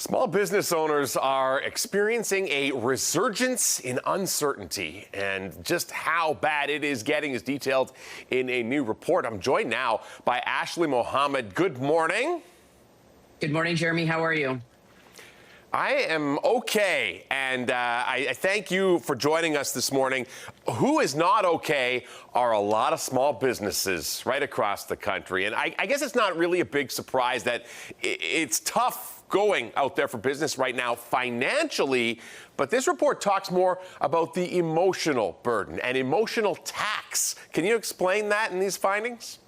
Small business owners are experiencing a resurgence in uncertainty, and just how bad it is getting is detailed in a new report. I'm joined now by Ashley Mohammed. Good morning. Good morning, Jeremy. How are you? I am okay, and I thank you for joining us this morning. Who is not okay are a lot of small businesses right across the country, and I guess it's not really a big surprise that it's tough going out there for business right now financially, but this report talks more about the emotional burden and emotional tax. Can you explain that in these findings?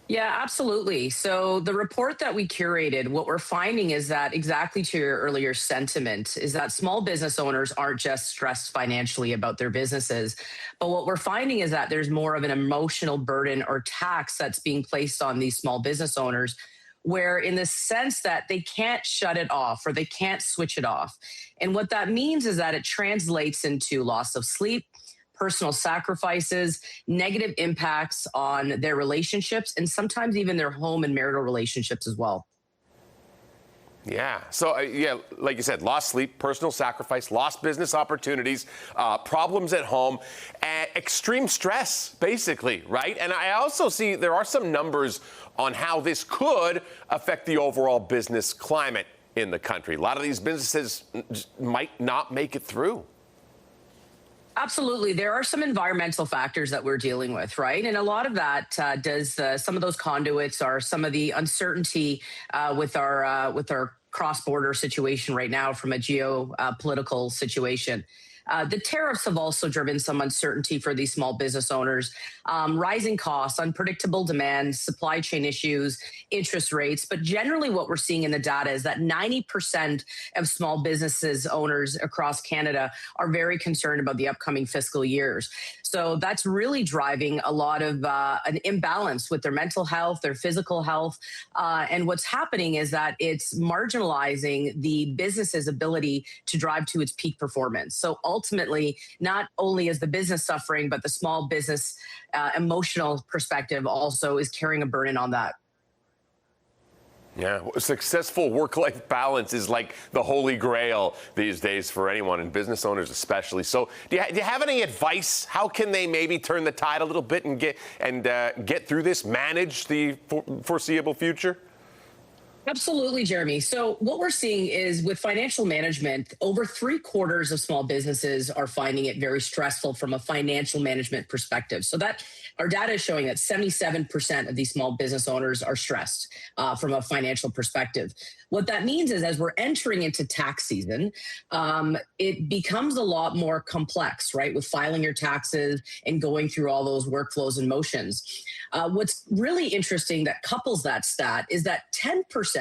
Yeah, absolutely. So the report that we curated, what we're finding is that, exactly to your earlier sentiment, is that small business owners aren't just stressed financially about their businesses, but what we're finding is that there's more of an emotional burden or tax that's being placed on these small business owners, where in the sense that they can't shut it off or they can't switch it off. And what that means is that it translates into loss of sleep, personal sacrifices, negative impacts on their relationships, and sometimes even their home and marital relationships as well. Yeah. So, like you said, lost sleep, personal sacrifice, lost business opportunities, problems at home, extreme stress, basically, right? And I also see there are some numbers on how this could affect the overall business climate in the country. A lot of these businesses might not make it through. Absolutely. There are some environmental factors that we're dealing with, right? And a lot of that some of those conduits are some of the uncertainty with our cross-border situation right now from a geopolitical situation. The tariffs have also driven some uncertainty for these small business owners. Rising costs, unpredictable demand, supply chain issues, interest rates. But generally what we're seeing in the data is that 90% of small businesses owners across Canada are very concerned about the upcoming fiscal years. So that's really driving a lot of an imbalance with their mental health, their physical health. And what's happening is that it's marginalizing the business's ability to drive to its peak performance. So ultimately, not only is the business suffering, but the small business emotional perspective also is carrying a burden on that. Yeah, successful work-life balance is like the holy grail these days for anyone, and business owners especially. So do you have any advice? How can they maybe turn the tide a little bit and get through this, manage the foreseeable future? Absolutely, Jeremy. So what we're seeing is with financial management, over 3/4 of small businesses are finding it very stressful from a financial management perspective. So that our data is showing that 77% of these small business owners are stressed from a financial perspective. What that means is as we're entering into tax season, it becomes a lot more complex, right? With filing your taxes and going through all those workflows and motions. What's really interesting that couples that stat is that 10%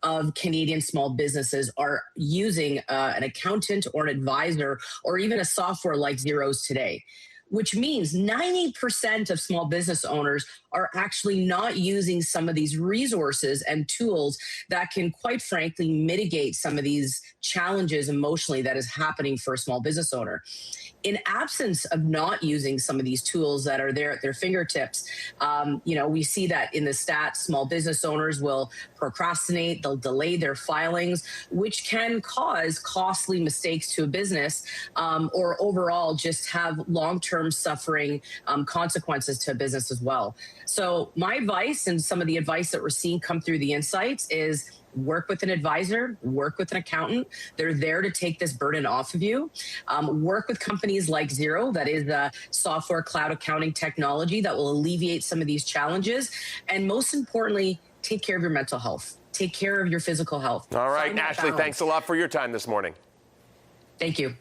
of Canadian small businesses are using an accountant or an advisor or even a software like Xero's today, which means 90% of small business owners are actually not using some of these resources and tools that can, quite frankly, mitigate some of these challenges emotionally that is happening for a small business owner. In absence of not using some of these tools that are there at their fingertips, we see that in the stats, small business owners will procrastinate, they'll delay their filings, which can cause costly mistakes to a business or overall just have long-term suffering consequences to a business as well. So my advice and some of the advice that we're seeing come through the insights is work with an advisor, work with an accountant. They're there to take this burden off of you. Work with companies like Xero, that is a software cloud accounting technology that will alleviate some of these challenges. And most importantly, take care of your mental health. Take care of your physical health. All right, Ashley, thanks a lot for your time this morning. Thank you.